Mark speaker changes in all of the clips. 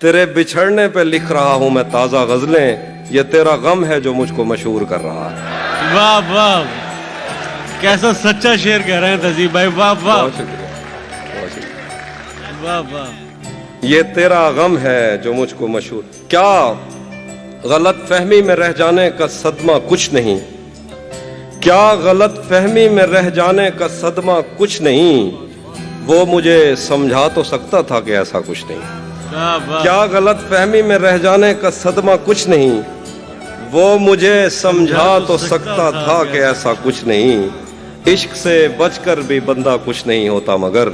Speaker 1: तेरे बिछड़ने पे लिख रहा हूं मैं ताज़ा गज़लें, ये तेरा गम है जो मुझको मशहूर कर रहा है।
Speaker 2: वाह वाह, कैसा सच्चा शेर कह रहे हैं तहजीब भाई, वाह वाह
Speaker 1: बहुत शुक्रिया, बहुत शुक्रिया।
Speaker 2: वाह वाह।
Speaker 1: ये तेरा गम है जो मुझको मशहूर, क्या गलत फहमी में रह जाने का सदमा कुछ नहीं, क्या गलत फहमी में रह जाने का सदमा कुछ नहीं, वो मुझे समझा तो सकता था कि ऐसा कुछ नहीं।
Speaker 2: वाह वाह।
Speaker 1: क्या गलत फहमी में रह जाने का सदमा कुछ नहीं, वो मुझे समझा तो सकता था कि ऐसा कुछ नहीं। इश्क से बचकर भी बंदा कुछ नहीं होता, मगर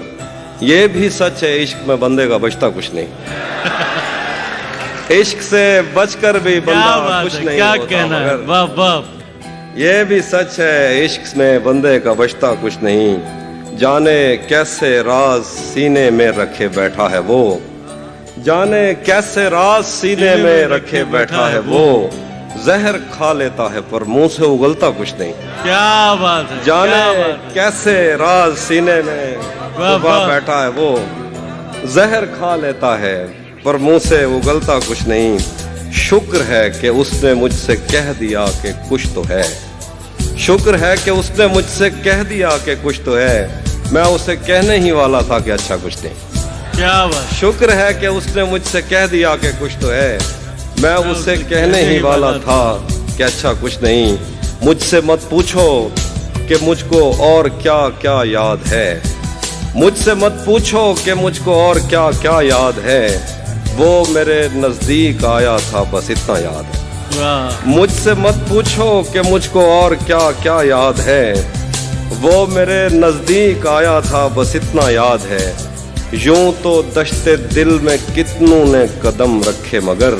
Speaker 1: ये भी सच है इश्क में बंदे का बचता कुछ नहीं। इश्क से बचकर भी
Speaker 2: क्या
Speaker 1: बंदा
Speaker 2: बात
Speaker 1: कुछ
Speaker 2: है,
Speaker 1: नहीं
Speaker 2: क्या
Speaker 1: होता,
Speaker 2: कहना है,
Speaker 1: मगर
Speaker 2: वाह वाह।
Speaker 1: ये भी सच है इश्क में बंदे का बचता कुछ नहीं। जाने कैसे राज सीने में रखे बैठा है वो, जाने कैसे राज सीने में रखे बैठा है वो, जहर खा लेता है पर मुंह से उगलता कुछ नहीं।
Speaker 2: क्या बात है,
Speaker 1: जाने
Speaker 2: क्या बात है।
Speaker 1: कैसे राज सीने में
Speaker 2: वाह,
Speaker 1: छुपा
Speaker 2: वाह।
Speaker 1: बैठा है वो, जहर खा लेता है पर मुंह से उगलता कुछ नहीं। शुक्र है कि उसने मुझसे कह दिया कि कुछ तो है, शुक्र है कि उसने मुझसे कह दिया कि कुछ तो है, मैं उसे कहने ही वाला था कि अच्छा कुछ नहीं।
Speaker 2: क्या बात।
Speaker 1: शुक्र है कि उसने मुझसे कह दिया कि कुछ तो है, मैं उसे कहने ही वाला था कि अच्छा कुछ नहीं। मुझसे मत पूछो कि मुझको और क्या क्या याद है, मुझसे मत पूछो कि मुझको और क्या क्या याद है, वो मेरे नजदीक आया था बस इतना याद है।
Speaker 2: वाह।
Speaker 1: मुझसे मत पूछो कि मुझको और क्या क्या याद है, वो मेरे नजदीक आया था बस इतना याद है। यूं तो दश्ते दिल में कितनों ने कदम रखे, मगर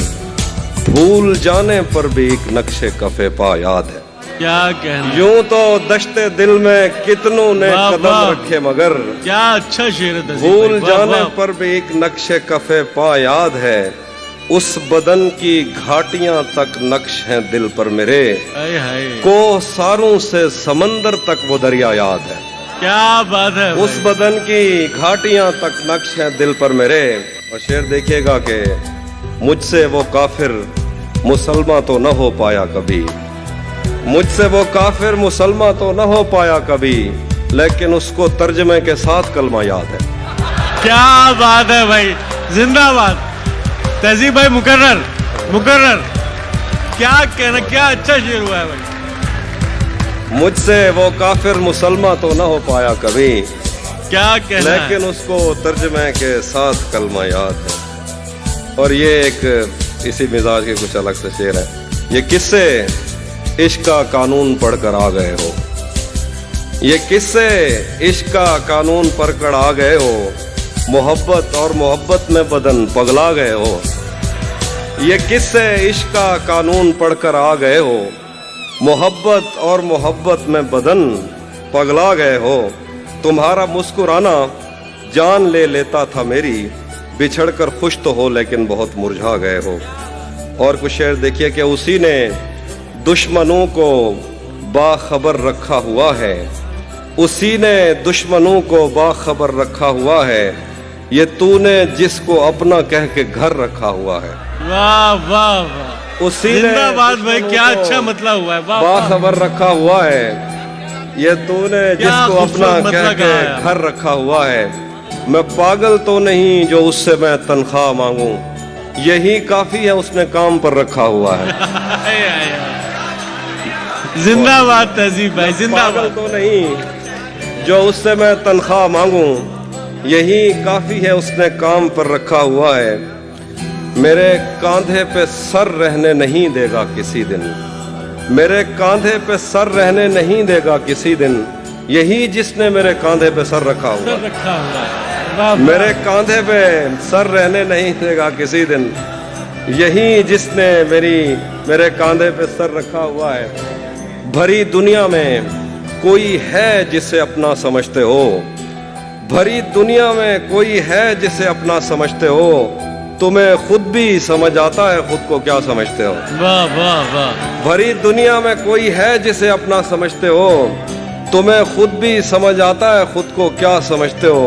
Speaker 1: भूल जाने पर भी एक नक्शे कफे पा याद है।
Speaker 2: क्या कहना,
Speaker 1: यूं तो दश्ते दिल में कितनों ने
Speaker 2: वाह,
Speaker 1: कदम
Speaker 2: वाह।
Speaker 1: रखे, मगर
Speaker 2: क्या अच्छा शेर है तहजीब
Speaker 1: भूल
Speaker 2: भाई, वाह,
Speaker 1: जाने
Speaker 2: वाह।
Speaker 1: पर भी एक नक्शे कफे पा याद है। उस बदन की घाटियां तक नक्श हैं दिल पर मेरे,
Speaker 2: हाय हाय,
Speaker 1: कोह सारों से समंदर तक वो दरिया याद है।
Speaker 2: क्या बात है
Speaker 1: उस
Speaker 2: भाई।
Speaker 1: बदन की घाटियां तक नक्श हैं दिल पर मेरे। और शेर देखिएगा कि मुझसे वो काफिर मुसलमान तो न हो पाया कभी, मुझसे वो काफिर मुसलमान तो न हो पाया कभी, लेकिन उसको तर्जमे के साथ कलमा याद है।
Speaker 2: क्या बात है भाई, जिंदाबाद तहजीब भाई। मुकर्रर मुकर्रर, क्या कहना, क्या अच्छा शेर हुआ है भाई।
Speaker 1: मुझसे वो काफिर मुसलमान तो न हो पाया कभी,
Speaker 2: क्या कहना है।
Speaker 1: लेकिन उसको तर्जमे के साथ कलमा याद है। और ये एक इसी मिजाज के कुछ अलग से शेर है। ये किससे इश्क का कानून पढ़कर आ गए हो, ये किससे इश्क का कानून पढ़कर आ गए हो, मोहब्बत और मोहब्बत में बदन पगला गए हो। ये किससे इश्क का कानून पढ़कर आ गए हो, मोहब्बत और मोहब्बत में बदन पगला गए हो। तुम्हारा मुस्कुराना जान ले लेता था मेरी, बिछड़कर खुश तो हो लेकिन बहुत मुरझा गए हो। और कुछ शेर देखिए कि उसी ने दुश्मनों को बाखबर रखा हुआ है, उसी ने दुश्मनों को बाखबर रखा हुआ है, ये तूने जिसको अपना कह के घर रखा हुआ है।
Speaker 2: वाह वाह वाह,
Speaker 1: उसी ने
Speaker 2: जिंदाबाद भाई,
Speaker 1: दुश्मनों
Speaker 2: क्या
Speaker 1: को
Speaker 2: अच्छा मतलब हुआ है, वाह वाह।
Speaker 1: बाखबर रखा हुआ है, ये तूने
Speaker 2: क्या
Speaker 1: जिसको अपना
Speaker 2: खूबसूरत
Speaker 1: कह
Speaker 2: मतलब
Speaker 1: के
Speaker 2: कहा है।
Speaker 1: घर रखा हुआ है। मैं पागल तो नहीं जो उससे मैं तनख्वाह मांगूं, यही काफी है उसने काम पर रखा हुआ है।
Speaker 2: हाय, हाय, हाय। जिंदाबाद तहजीब भाई,
Speaker 1: पागल
Speaker 2: जिंदाबाद।
Speaker 1: तो नहीं जो उससे मैं तनख्वाह मांगूं, यही काफी है उसने काम पर रखा हुआ है। मेरे कांधे पे सर रहने नहीं देगा किसी दिन, मेरे कांधे पे सर रहने नहीं देगा किसी दिन, यही जिसने मेरे कांधे पे सर रखा हुआ है।
Speaker 2: रखा हुआ है, वाह वाह।
Speaker 1: मेरे कांधे पे सर रहने नहीं देगा किसी दिन, यही जिसने मेरे कांधे पे सर रखा हुआ है। भरी दुनिया में कोई है जिसे अपना समझते हो, भरी दुनिया में कोई है जिसे अपना समझते हो, तुम्हें खुद भी समझ आता है खुद को क्या समझते हो।
Speaker 2: वाह वाह वाह।
Speaker 1: भरी दुनिया में कोई है जिसे अपना समझते हो, तुम्हें खुद भी समझ आता है खुद को क्या समझते हो।